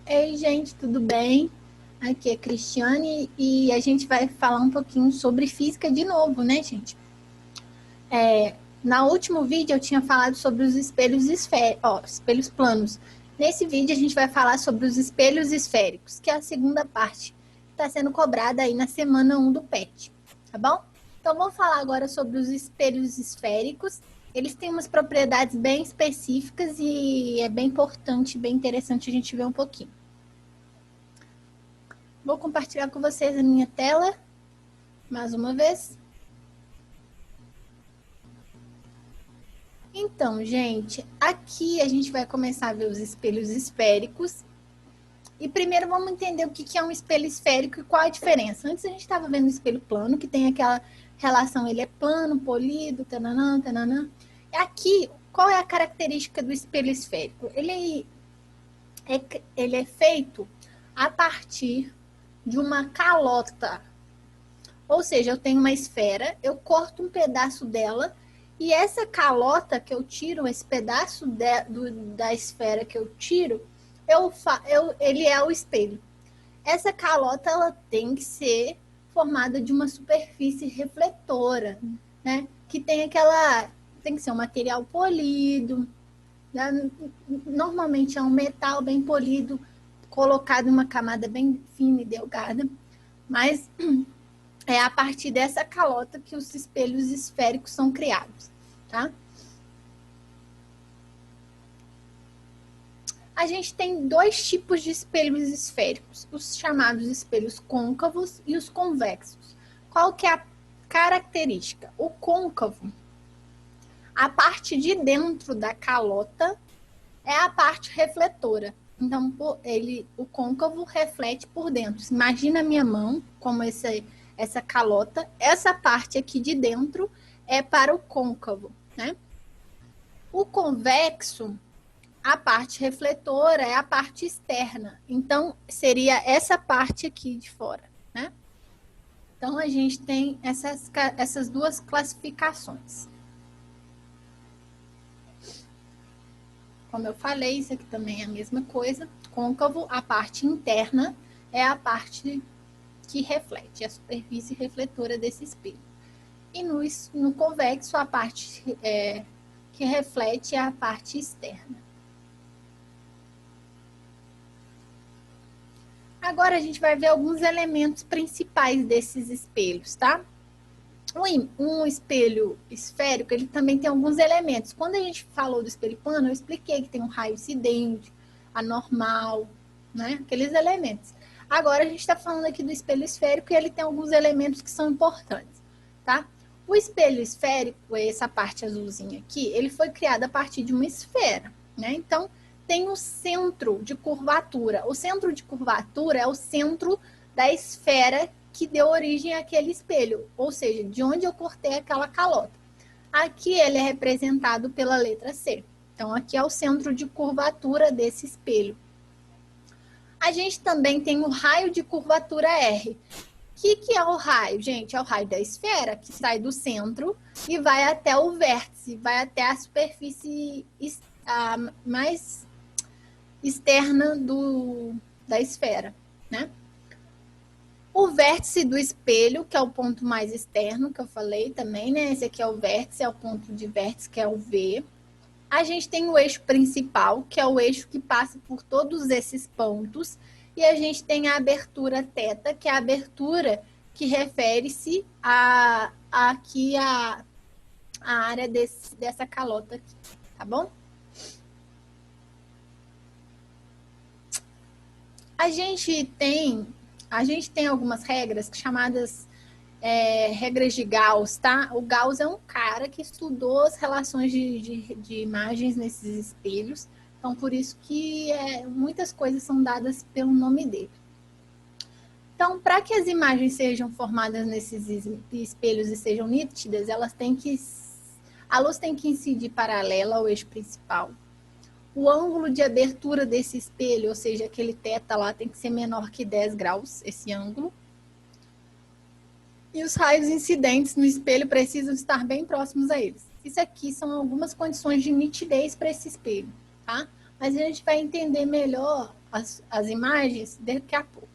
Ei, gente, tudo bem? Aqui é a Cristiane e a gente vai falar um pouquinho sobre física de novo, né, gente? No último vídeo eu tinha falado sobre os espelhos espelhos planos. Nesse vídeo a gente vai falar sobre os espelhos esféricos, que é a segunda parte, que está sendo cobrada aí na semana 1 do PET, tá bom? Então vamos falar agora sobre os espelhos esféricos. Eles têm umas propriedades bem específicas e é bem importante, bem interessante a gente ver um pouquinho. Vou compartilhar com vocês a minha tela, mais uma vez. Então, gente, aqui a gente vai começar a ver os espelhos esféricos. E primeiro vamos entender o que é um espelho esférico e qual a diferença. Antes a gente estava vendo o espelho plano, que tem aquela relação, ele é plano, polido, tananã, tananã. Aqui, qual é a característica do espelho esférico? Ele é feito a partir de uma calota. Ou seja, eu tenho uma esfera, eu corto um pedaço dela e essa calota que eu tiro, esse pedaço da esfera que eu tiro, ele é o espelho. Essa calota ela tem que ser formada de uma superfície refletora, né? Que tem que ser um material polido, né? Normalmente é um metal bem polido, colocado em uma camada bem fina e delgada, mas é a partir dessa calota que os espelhos esféricos são criados, tá? A gente tem dois tipos de espelhos esféricos, os chamados espelhos côncavos e os convexos. Qual que é a característica? O côncavo, a parte de dentro da calota é a parte refletora. Então, o côncavo reflete por dentro. Imagina a minha mão como essa calota. Essa parte aqui de dentro é para o côncavo, né? O convexo, a parte refletora é a parte externa. Então, seria essa parte aqui de fora, né? Então, a gente tem essas duas classificações. Como eu falei, isso aqui também é a mesma coisa. Côncavo, a parte interna, é a parte que reflete, a superfície refletora desse espelho. E no convexo, a parte que reflete é a parte externa. Agora a gente vai ver alguns elementos principais desses espelhos, tá? Um espelho esférico, ele também tem alguns elementos. Quando a gente falou do espelho plano, eu expliquei que tem um raio incidente, a normal, né? Aqueles elementos. Agora a gente está falando aqui do espelho esférico e ele tem alguns elementos que são importantes, tá? O espelho esférico, essa parte azulzinha aqui, ele foi criado a partir de uma esfera, né? Então, tem o centro de curvatura. O centro de curvatura é o centro da esfera que deu origem àquele espelho, ou seja, de onde eu cortei aquela calota. Aqui ele é representado pela letra C. Então, aqui é o centro de curvatura desse espelho. A gente também tem o raio de curvatura R. O que é o raio, gente? É o raio da esfera, que sai do centro e vai até o vértice, vai até a superfície mais externa da esfera, né? O vértice do espelho, que é o ponto mais externo, que eu falei também, né? Esse aqui é o vértice, é o ponto de vértice, que é o V. A gente tem o eixo principal, que é o eixo que passa por todos esses pontos. E a gente tem a abertura θ, que é a abertura que refere-se aqui a área dessa calota aqui, tá bom? A gente tem algumas regras chamadas regras de Gauss, tá? O Gauss é um cara que estudou as relações de imagens nesses espelhos, então por isso que muitas coisas são dadas pelo nome dele. Então, para que as imagens sejam formadas nesses espelhos e sejam nítidas, a luz tem que incidir paralela ao eixo principal. O ângulo de abertura desse espelho, ou seja, aquele θ lá, tem que ser menor que 10 graus, esse ângulo. E os raios incidentes no espelho precisam estar bem próximos a eles. Isso aqui são algumas condições de nitidez para esse espelho, tá? Mas a gente vai entender melhor as imagens daqui a pouco.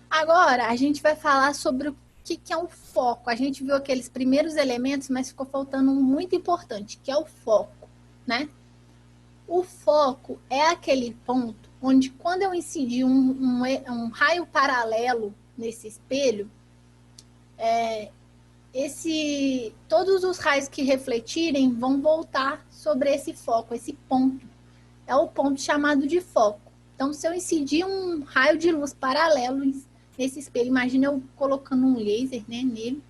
Agora, a gente vai falar sobre o que é o foco. A gente viu aqueles primeiros elementos, mas ficou faltando um muito importante, que é o foco, né? O foco é aquele ponto onde, quando eu incidir um raio paralelo nesse espelho, todos os raios que refletirem vão voltar sobre esse foco, esse ponto. É o ponto chamado de foco. Então, se eu incidir um raio de luz paralelo nesse espelho, imagina eu colocando um laser, né, nele,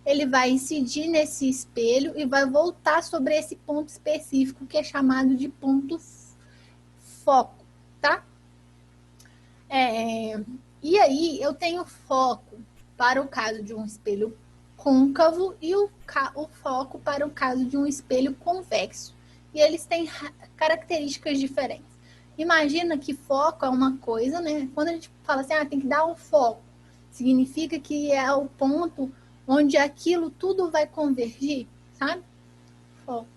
ele vai incidir nesse espelho e vai voltar sobre esse ponto específico que é chamado de ponto foco, tá? E aí eu tenho foco para o caso de um espelho côncavo e o foco para o caso de um espelho convexo. E eles têm características diferentes. Imagina que foco é uma coisa, né? Quando a gente fala assim, tem que dar um foco, significa que é o ponto onde aquilo tudo vai convergir, sabe? Foco.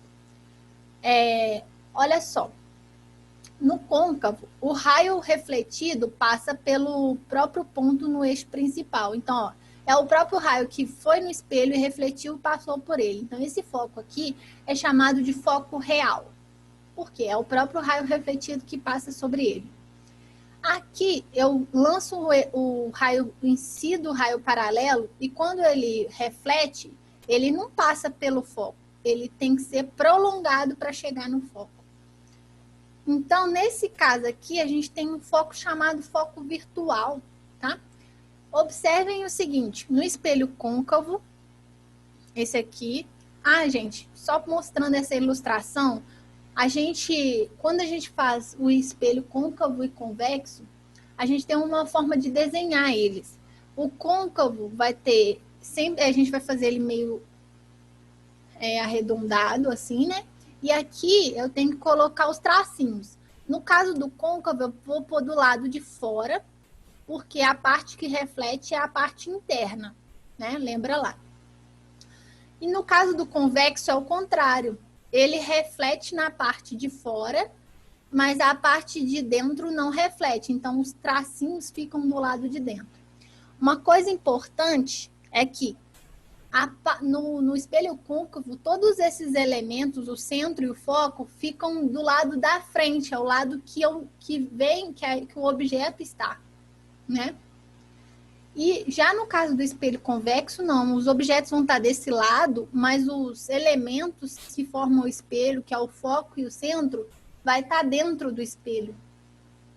Olha só, no côncavo, o raio refletido passa pelo próprio ponto no eixo principal. Então, ó, é o próprio raio que foi no espelho e refletiu e passou por ele. Então, esse foco aqui é chamado de foco real. Por quê? É o próprio raio refletido que passa sobre ele. Aqui, eu lanço o raio em si do raio paralelo e quando ele reflete, ele não passa pelo foco. Ele tem que ser prolongado para chegar no foco. Então, nesse caso aqui, a gente tem um foco chamado foco virtual, tá? Observem o seguinte, no espelho côncavo, esse aqui, gente, só mostrando essa ilustração, quando a gente faz o espelho côncavo e convexo, a gente tem uma forma de desenhar eles. O côncavo vai ter, sempre a gente vai fazer ele meio arredondado, assim, né? E aqui eu tenho que colocar os tracinhos. No caso do côncavo, eu vou pôr do lado de fora, porque a parte que reflete é a parte interna, né? Lembra lá. E no caso do convexo é o contrário. Ele reflete na parte de fora, mas a parte de dentro não reflete. Então, os tracinhos ficam do lado de dentro. Uma coisa importante é que no espelho côncavo, todos esses elementos, o centro e o foco, ficam do lado da frente, ao lado que o objeto está, né? E já no caso do espelho convexo, não, os objetos vão estar desse lado, mas os elementos que formam o espelho, que é o foco e o centro, vai estar dentro do espelho,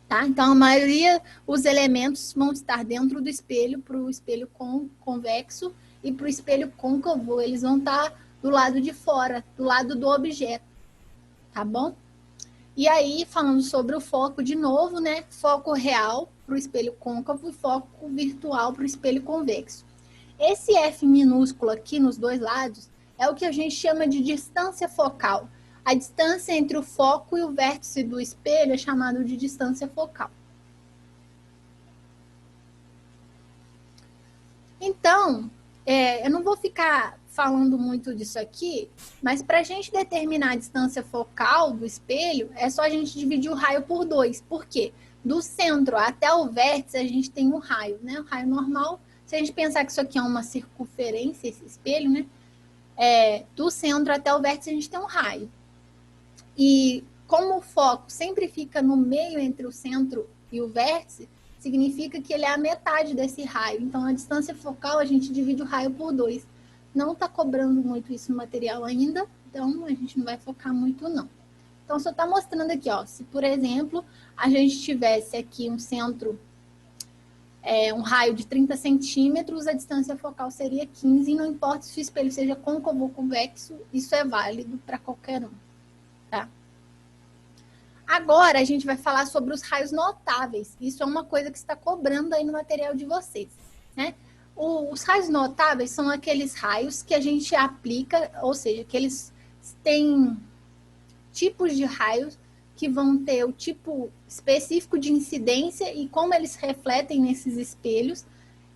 tá? Então, a maioria, os elementos vão estar dentro do espelho, para o espelho convexo, e para o espelho côncavo, eles vão estar do lado de fora, do lado do objeto, tá bom? E aí, falando sobre o foco de novo, né? Foco real para o espelho côncavo e foco virtual para o espelho convexo. Esse F minúsculo aqui nos dois lados é o que a gente chama de distância focal. A distância entre o foco e o vértice do espelho é chamado de distância focal. Então, eu não vou ficar falando muito disso aqui, mas para a gente determinar a distância focal do espelho, é só a gente dividir o raio por 2. Por quê? Do centro até o vértice, a gente tem um raio, né? O raio normal, se a gente pensar que isso aqui é uma circunferência, esse espelho, né? Do centro até o vértice, a gente tem um raio. E como o foco sempre fica no meio entre o centro e o vértice, significa que ele é a metade desse raio. Então, a distância focal, a gente divide o raio por 2. Não está cobrando muito isso no material ainda, então a gente não vai focar muito, não. Então, só está mostrando aqui, ó, se, por exemplo, a gente tivesse aqui um centro, um raio de 30 centímetros, a distância focal seria 15, e não importa se o espelho seja côncavo ou convexo, isso é válido para qualquer um, tá? Agora, a gente vai falar sobre os raios notáveis. Isso é uma coisa que está cobrando aí no material de vocês, né? Os raios notáveis são aqueles raios que a gente aplica, ou seja, que eles têm tipos de raios que vão ter o tipo específico de incidência e como eles refletem nesses espelhos.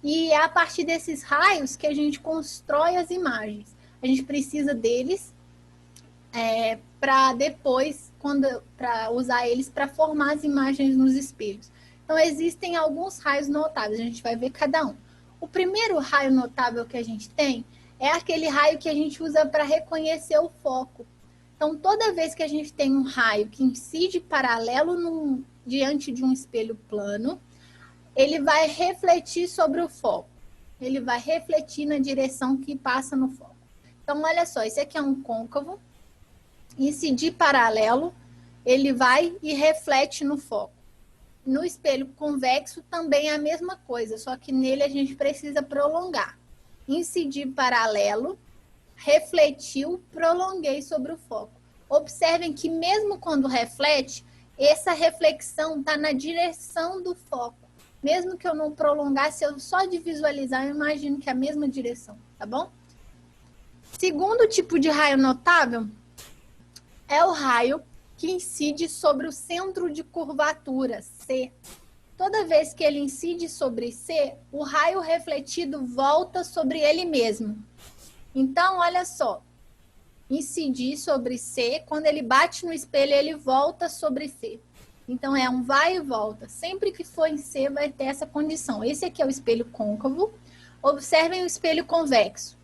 E é a partir desses raios que a gente constrói as imagens. A gente precisa deles para depois para usar eles para formar as imagens nos espelhos. Então, existem alguns raios notáveis, a gente vai ver cada um. O primeiro raio notável que a gente tem é aquele raio que a gente usa para reconhecer o foco. Então, toda vez que a gente tem um raio que incide paralelo diante de um espelho plano, ele vai refletir sobre o foco. Ele vai refletir na direção que passa no foco. Então, olha só, esse aqui é um côncavo. Incidir paralelo, ele vai e reflete no foco. No espelho convexo também é a mesma coisa, só que nele a gente precisa prolongar. Incidir paralelo, refletiu, prolonguei sobre o foco. Observem que mesmo quando reflete, essa reflexão está na direção do foco. Mesmo que eu não prolongasse, eu só de visualizar, eu imagino que é a mesma direção, tá bom? Segundo tipo de raio notável é o raio que incide sobre o centro de curvatura, C. Toda vez que ele incide sobre C, o raio refletido volta sobre ele mesmo. Então, olha só, incidir sobre C, quando ele bate no espelho, ele volta sobre C. Então, é um vai e volta. Sempre que for em C, vai ter essa condição. Esse aqui é o espelho côncavo. Observem o espelho convexo.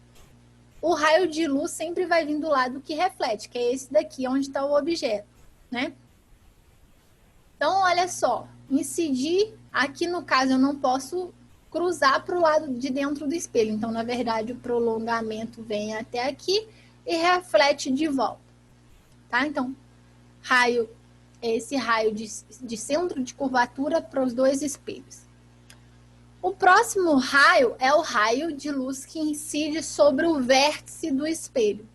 O raio de luz sempre vai vir do lado que reflete, que é esse daqui, onde está o objeto, né? Então, olha só, incidir, aqui no caso eu não posso cruzar para o lado de dentro do espelho. Então, na verdade, o prolongamento vem até aqui e reflete de volta, tá? Então, esse raio de centro de curvatura para os dois espelhos. O próximo raio é o raio de luz que incide sobre o vértice do espelho.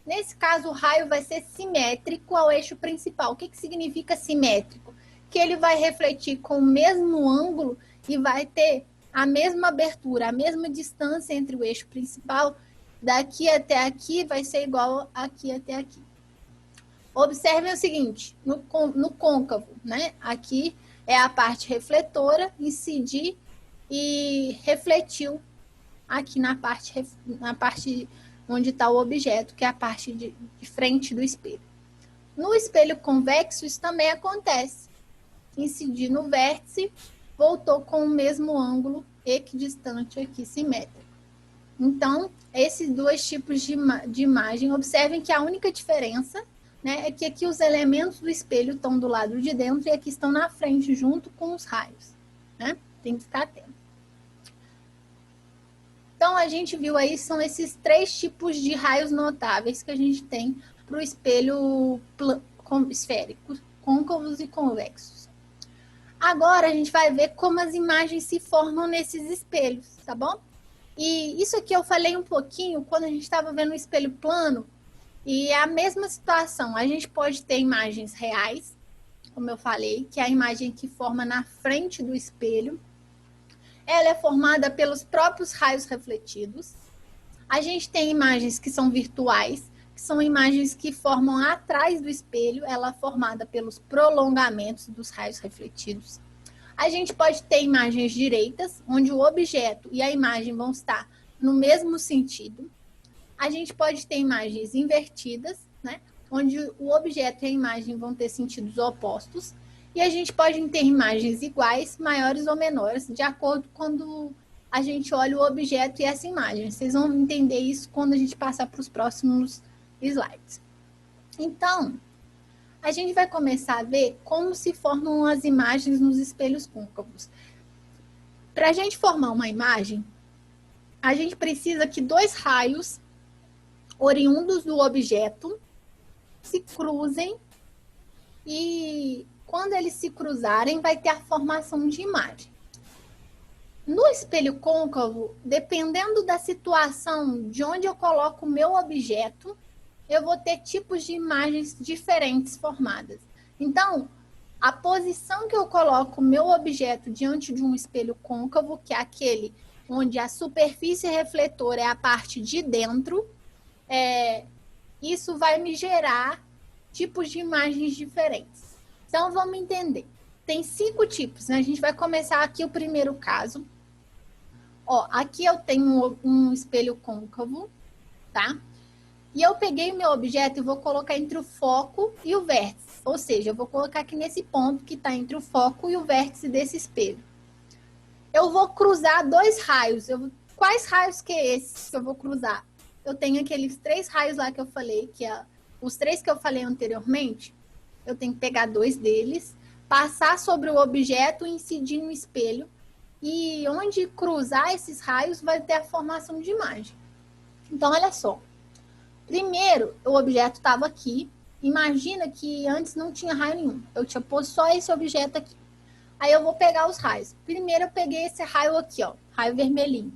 Nesse caso, o raio vai ser simétrico ao eixo principal. O que significa simétrico? Que ele vai refletir com o mesmo ângulo e vai ter a mesma abertura, a mesma distância entre o eixo principal. Daqui até aqui vai ser igual aqui até aqui. Observem o seguinte, no côncavo, né? Aqui é a parte refletora, incidir e refletiu aqui na parte onde está o objeto, que é a parte de frente do espelho. No espelho convexo, isso também acontece. Incidir no vértice, voltou com o mesmo ângulo equidistante aqui, simétrico. Então, esses dois tipos de imagem, observem que a única diferença, né, é que aqui os elementos do espelho estão do lado de dentro e aqui estão na frente, junto com os raios, né? Tem que ficar atento. Então, a gente viu aí, são esses três tipos de raios notáveis que a gente tem para o espelho esférico, côncavos e convexos. Agora, a gente vai ver como as imagens se formam nesses espelhos, tá bom? E isso aqui eu falei um pouquinho quando a gente estava vendo o espelho plano, e é a mesma situação. A gente pode ter imagens reais, como eu falei, que é a imagem que forma na frente do espelho. Ela é formada pelos próprios raios refletidos. A gente tem imagens que são virtuais, que são imagens que formam atrás do espelho, ela é formada pelos prolongamentos dos raios refletidos. A gente pode ter imagens direitas, onde o objeto e a imagem vão estar no mesmo sentido. A gente pode ter imagens invertidas, né, onde o objeto e a imagem vão ter sentidos opostos. E a gente pode ter imagens iguais, maiores ou menores, de acordo com quando a gente olha o objeto e essa imagem. Vocês vão entender isso quando a gente passar para os próximos slides. Então, a gente vai começar a ver como se formam as imagens nos espelhos côncavos. Para a gente formar uma imagem, a gente precisa que dois raios oriundos do objeto se cruzem e quando eles se cruzarem, vai ter a formação de imagem. No espelho côncavo, dependendo da situação de onde eu coloco o meu objeto, eu vou ter tipos de imagens diferentes formadas. Então, a posição que eu coloco o meu objeto diante de um espelho côncavo, que é aquele onde a superfície refletora é a parte de dentro, isso vai me gerar tipos de imagens diferentes. Então, vamos entender. Tem 5 tipos, né? A gente vai começar aqui o primeiro caso. Ó, aqui eu tenho um espelho côncavo, tá? E eu peguei o meu objeto e vou colocar entre o foco e o vértice. Ou seja, eu vou colocar aqui nesse ponto que está entre o foco e o vértice desse espelho. Eu vou cruzar dois raios. Quais raios que é esses que eu vou cruzar? Eu tenho aqueles 3 raios lá que eu falei, que é os 3 que eu falei anteriormente. Eu tenho que pegar 2 deles, passar sobre o objeto e incidir no espelho. E onde cruzar esses raios vai ter a formação de imagem. Então, olha só. Primeiro, o objeto estava aqui. Imagina que antes não tinha raio nenhum. Eu tinha posto só esse objeto aqui. Aí eu vou pegar os raios. Primeiro eu peguei esse raio aqui, ó, raio vermelhinho.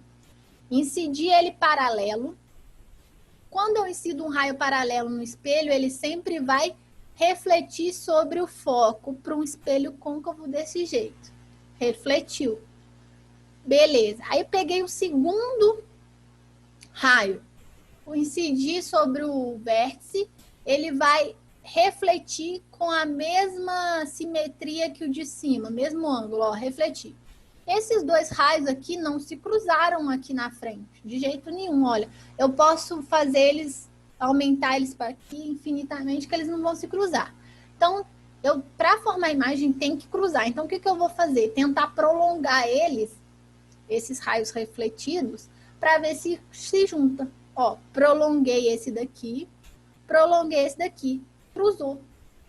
Incidi ele paralelo. Quando eu incido um raio paralelo no espelho, ele sempre vai refletir sobre o foco para um espelho côncavo desse jeito. Refletiu. Beleza. Aí eu peguei o segundo raio. O incidir sobre o vértice, ele vai refletir com a mesma simetria que o de cima, mesmo ângulo, ó, refletir. Esses 2 raios aqui não se cruzaram aqui na frente, de jeito nenhum, olha. Eu posso fazer eles, aumentar eles para aqui infinitamente, que eles não vão se cruzar. Então, para formar a imagem, tem que cruzar. Então, o que eu vou fazer? Tentar prolongar eles, esses raios refletidos, para ver se junta. Ó, prolonguei esse daqui, cruzou.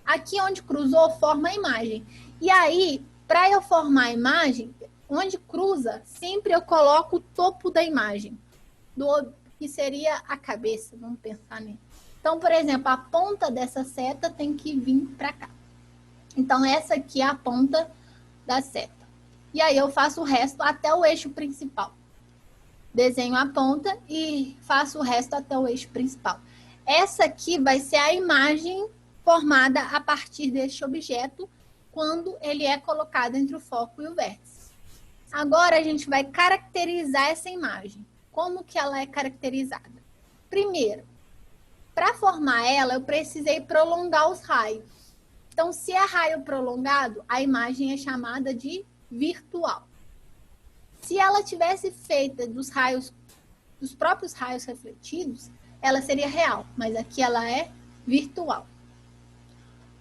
Aqui onde cruzou, forma a imagem. E aí, para eu formar a imagem, onde cruza, sempre eu coloco o topo da imagem, que seria a cabeça, vamos pensar nisso. Então, por exemplo, a ponta dessa seta tem que vir para cá. Então, essa aqui é a ponta da seta. E aí eu faço o resto até o eixo principal. Desenho a ponta e faço o resto até o eixo principal. Essa aqui vai ser a imagem formada a partir deste objeto quando ele é colocado entre o foco e o vértice. Agora a gente vai caracterizar essa imagem. Como que ela é caracterizada? Primeiro, para formar ela, eu precisei prolongar os raios. Então, se é raio prolongado, a imagem é chamada de virtual. Se ela tivesse feita dos próprios raios refletidos, ela seria real, mas aqui ela é virtual.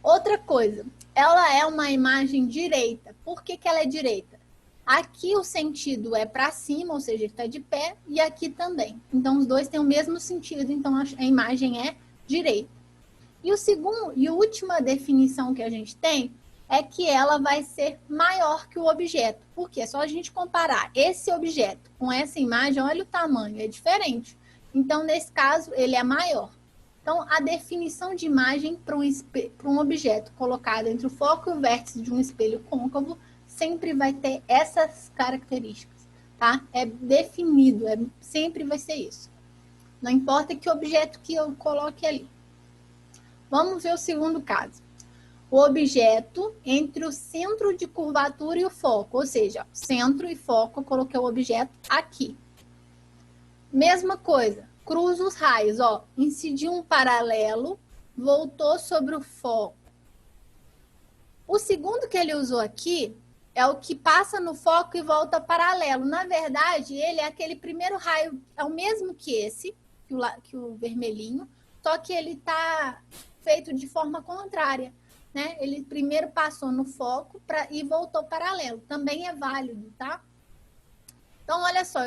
Outra coisa, ela é uma imagem direita. Por que ela é direita? Aqui o sentido é para cima, ou seja, ele está de pé, e aqui também. Então, os dois têm o mesmo sentido, então a imagem é direita. E a última definição que a gente tem é que ela vai ser maior que o objeto. Por quê? É só a gente comparar esse objeto com essa imagem, olha o tamanho, é diferente. Então, nesse caso, ele é maior. Então, a definição de imagem para um objeto colocado entre o foco e o vértice de um espelho côncavo sempre vai ter essas características, tá? É definido, sempre vai ser isso. Não importa que objeto que eu coloque ali. Vamos ver o segundo caso. O objeto entre o centro de curvatura e o foco, ou seja, centro e foco, eu coloquei o objeto aqui. Mesma coisa, cruzo os raios, ó, incidi um paralelo, voltou sobre o foco. O segundo que ele usou aqui é o que passa no foco e volta paralelo. Na verdade, ele é aquele primeiro raio, é o mesmo que esse, que o vermelhinho, só que ele está feito de forma contrária, né? Ele primeiro passou no foco e voltou paralelo. Também é válido, tá? Então, olha só,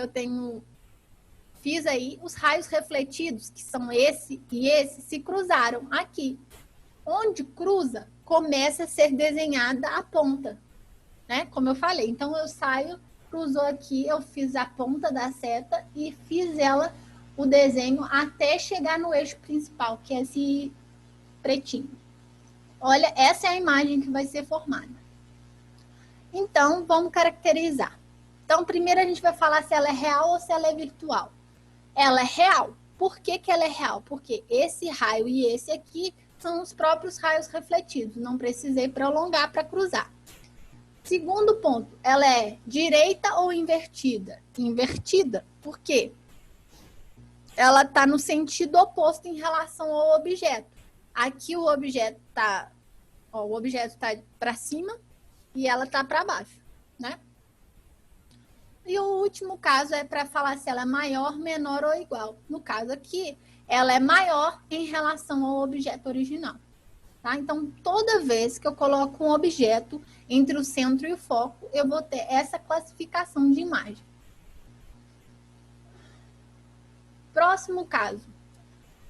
fiz aí os raios refletidos, que são esse e esse, se cruzaram aqui. Onde cruza, começa a ser desenhada a ponta, né? Como eu falei. Então, eu saio, cruzou aqui, eu fiz a ponta da seta e fiz o desenho até chegar no eixo principal, que é esse pretinho. Olha, essa é a imagem que vai ser formada. Então, vamos caracterizar. Então, primeiro a gente vai falar se ela é real ou se ela é virtual. Ela é real. Por que ela é real? Porque esse raio e esse aqui são os próprios raios refletidos. Não precisei prolongar para cruzar. Segundo ponto, ela é direita ou invertida? Invertida. Por quê? Ela está no sentido oposto em relação ao objeto. Aqui o objeto está para cima e ela está para baixo, né? E o último caso é para falar se ela é maior, menor ou igual. No caso aqui, ela é maior em relação ao objeto original. tá? Então, toda vez que eu coloco um objeto entre o centro e o foco, eu vou ter essa classificação de imagem. Próximo caso.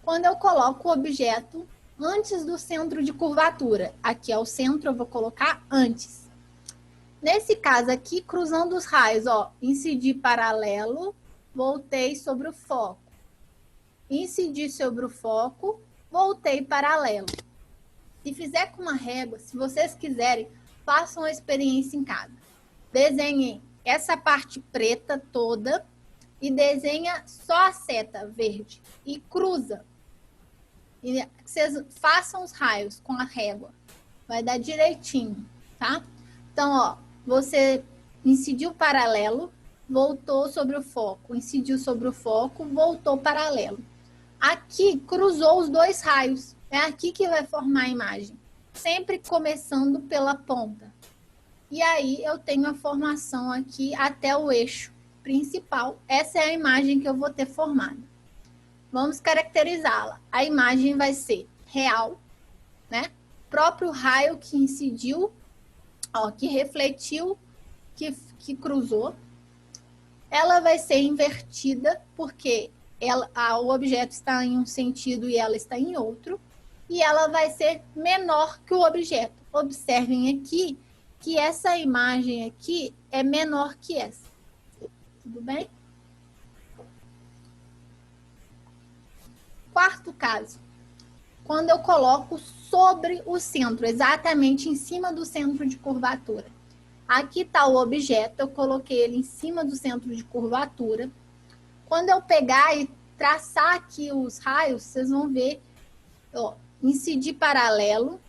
Quando eu coloco o objeto antes do centro de curvatura. Aqui é o centro, eu vou colocar antes. Nesse caso aqui, cruzando os raios, ó, incidi paralelo, voltei sobre o foco. Incidi sobre o foco, voltei paralelo. Se fizer com uma régua, se vocês quiserem, façam a experiência em casa. Desenhem essa parte preta toda e desenha só a seta verde e cruza. E vocês façam os raios com a régua. Vai dar direitinho, tá? Então, ó, você incidiu paralelo, voltou sobre o foco, incidiu sobre o foco, voltou paralelo. Aqui, cruzou os dois raios. É aqui que vai formar a imagem. Sempre começando pela ponta. E aí, eu tenho a formação aqui até o eixo principal. Essa é a imagem que eu vou ter formada. Vamos caracterizá-la. A imagem vai ser real, né? Próprio raio que incidiu, ó, que refletiu, que cruzou. Ela vai ser invertida, porque o objeto está em um sentido e ela está em outro. E ela vai ser menor que o objeto. Observem aqui que essa imagem aqui é menor que essa. Tudo bem? Quarto caso. Quando eu coloco sobre o centro, exatamente em cima do centro de curvatura. Aqui está o objeto, eu coloquei ele em cima do centro de curvatura. Quando eu pegar e traçar aqui os raios, vocês vão ver, ó, incidi paralelo,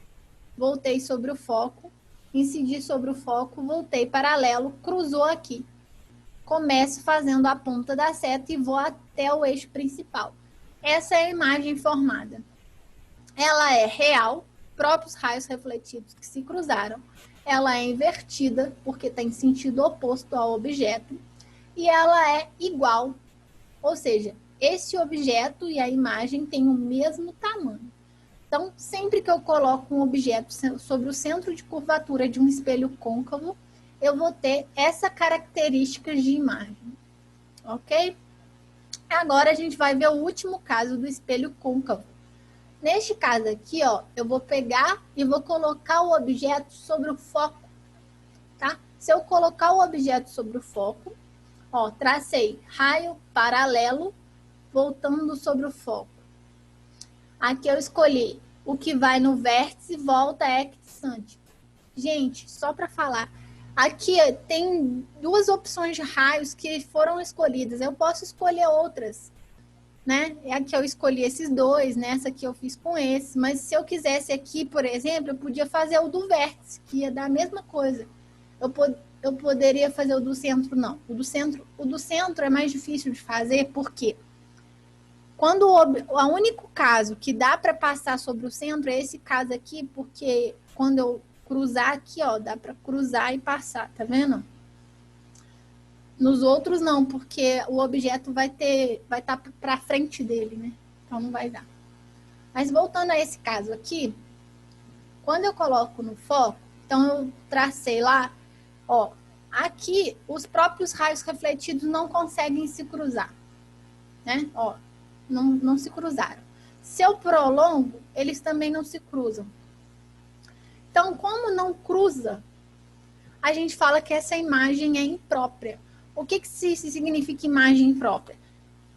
voltei sobre o foco, incidi sobre o foco, voltei paralelo, cruzou aqui. Começo fazendo a ponta da seta e vou até o eixo principal. Essa é a imagem formada. Ela é real, próprios raios refletidos que se cruzaram. Ela é invertida, porque está em sentido oposto ao objeto. E ela é igual, ou seja, esse objeto e a imagem têm o mesmo tamanho. Então, sempre que eu coloco um objeto sobre o centro de curvatura de um espelho côncavo, eu vou ter essa característica de imagem. Ok? Agora a gente vai ver o último caso do espelho côncavo. Neste caso aqui, ó, eu vou pegar e vou colocar o objeto sobre o foco, tá? Se eu colocar o objeto sobre o foco, ó, tracei raio paralelo, voltando sobre o foco. Aqui eu escolhi o que vai no vértice, volta equidistante. Gente, só para falar, aqui tem duas opções de raios que foram escolhidas. Eu posso escolher outras, né? Aqui eu escolhi esses dois, nessa aqui eu fiz com esse. Mas se eu quisesse aqui, por exemplo, eu podia fazer o do vértice, que ia dar a mesma coisa. Eu poderia fazer o do centro, não. O do centro é mais difícil de fazer, porque quando o único caso que dá para passar sobre o centro é esse caso aqui, porque quando eu cruzar aqui, ó, dá para cruzar e passar, tá vendo? Nos outros não, porque o objeto vai estar para frente dele, né? Então não vai dar. Mas voltando a esse caso aqui, quando eu coloco no foco, então eu tracei lá, ó, aqui os próprios raios refletidos não conseguem se cruzar, né? Ó, não se cruzaram. Se eu prolongo, eles também não se cruzam. Então, como não cruza, a gente fala que essa imagem é imprópria. O que significa imagem imprópria?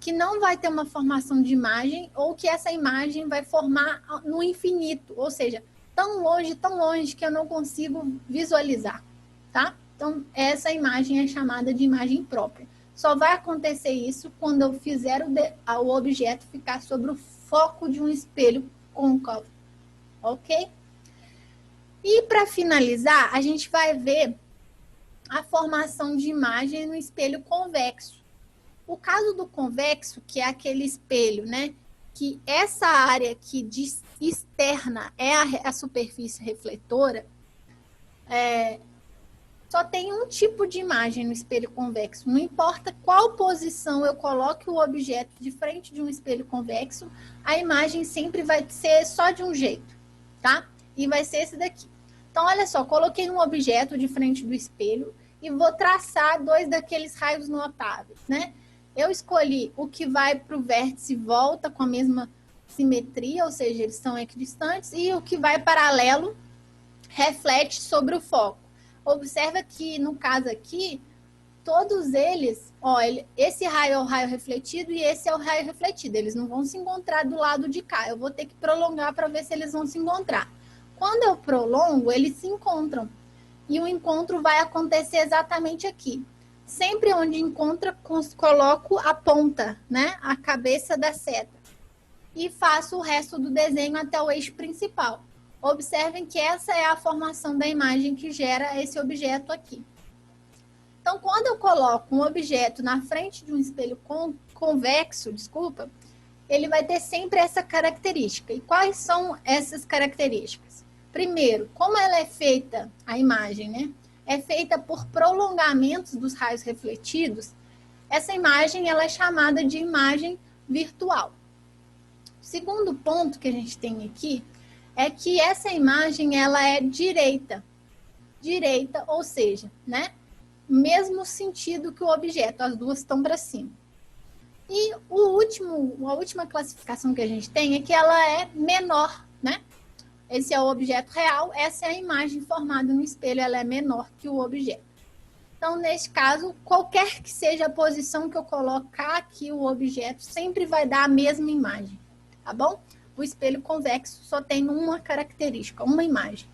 Que não vai ter uma formação de imagem ou que essa imagem vai formar no infinito, ou seja, tão longe que eu não consigo visualizar, tá? Então, essa imagem é chamada de imagem imprópria. Só vai acontecer isso quando eu fizer o objeto ficar sobre o foco de um espelho côncavo, ok? E para finalizar, a gente vai ver a formação de imagem no espelho convexo. O caso do convexo, que é aquele espelho, né? Que essa área aqui externa é a superfície refletora, só tem um tipo de imagem no espelho convexo. Não importa qual posição eu coloque o objeto de frente de um espelho convexo, a imagem sempre vai ser só de um jeito, tá? e vai ser esse daqui. Então, olha só, coloquei um objeto de frente do espelho e vou traçar dois daqueles raios notáveis, né? Eu escolhi o que vai para o vértice e volta com a mesma simetria, ou seja, eles são equidistantes, e o que vai paralelo reflete sobre o foco. Observa que, no caso aqui, todos eles, ó, esse raio é o raio refletido e esse é o raio refletido. Eles não vão se encontrar do lado de cá. Eu vou ter que prolongar para ver se eles vão se encontrar. Quando eu prolongo, eles se encontram. E o encontro vai acontecer exatamente aqui. Sempre onde encontra, coloco a ponta, né? A cabeça da seta. E faço o resto do desenho até o eixo principal. Observem que essa é a formação da imagem que gera esse objeto aqui. Então, quando eu coloco um objeto na frente de um espelho convexo, ele vai ter sempre essa característica. E quais são essas características? Primeiro, como ela é feita, a imagem, né? É feita por prolongamentos dos raios refletidos, essa imagem ela é chamada de imagem virtual. O segundo ponto que a gente tem aqui é que essa imagem ela é direita, ou seja, né? Mesmo sentido que o objeto, as duas estão para cima. E a última classificação que a gente tem é que ela é menor, né? Esse é o objeto real, essa é a imagem formada no espelho, ela é menor que o objeto. Então, nesse caso, qualquer que seja a posição que eu colocar aqui o objeto, sempre vai dar a mesma imagem, tá bom? O espelho convexo só tem uma característica, uma imagem.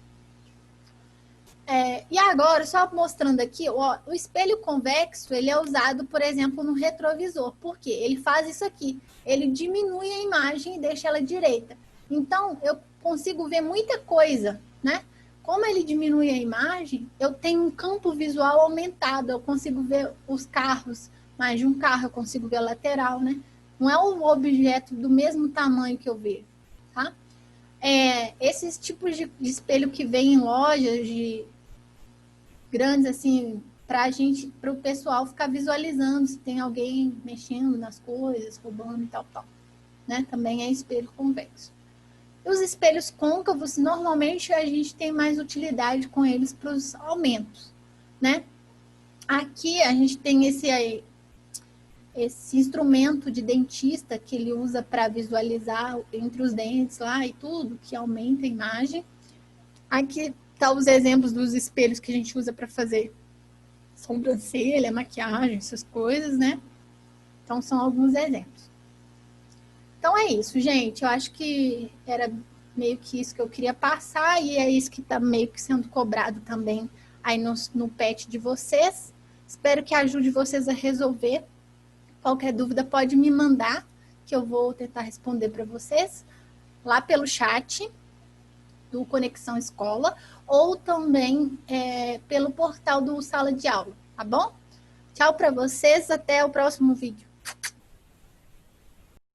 E agora, só mostrando aqui, ó, o espelho convexo, ele é usado, por exemplo, no retrovisor. Por quê? Ele faz isso aqui, ele diminui a imagem e deixa ela direita. Então, eu consigo ver muita coisa, né? Como ele diminui a imagem, eu tenho um campo visual aumentado, eu consigo ver os carros, mais de um carro, eu consigo ver a lateral, né? Não é um objeto do mesmo tamanho que eu vejo, tá? Esses tipos de espelho que vem em lojas de grandes, assim, para o pessoal ficar visualizando se tem alguém mexendo nas coisas, roubando e tal, né? Também é espelho convexo. E os espelhos côncavos, normalmente a gente tem mais utilidade com eles para os aumentos, né? Aqui a gente tem esse instrumento de dentista que ele usa para visualizar entre os dentes lá e tudo, que aumenta a imagem. Aqui tá os exemplos dos espelhos que a gente usa para fazer sobrancelha, maquiagem, essas coisas, né? Então, são alguns exemplos. Então, é isso, gente. Eu acho que era meio que isso que eu queria passar e é isso que está meio que sendo cobrado também aí no PET de vocês. Espero que ajude vocês a resolver. Qualquer dúvida pode me mandar, que eu vou tentar responder para vocês lá pelo chat do Conexão Escola ou também pelo portal do Sala de Aula, tá bom? Tchau para vocês, até o próximo vídeo.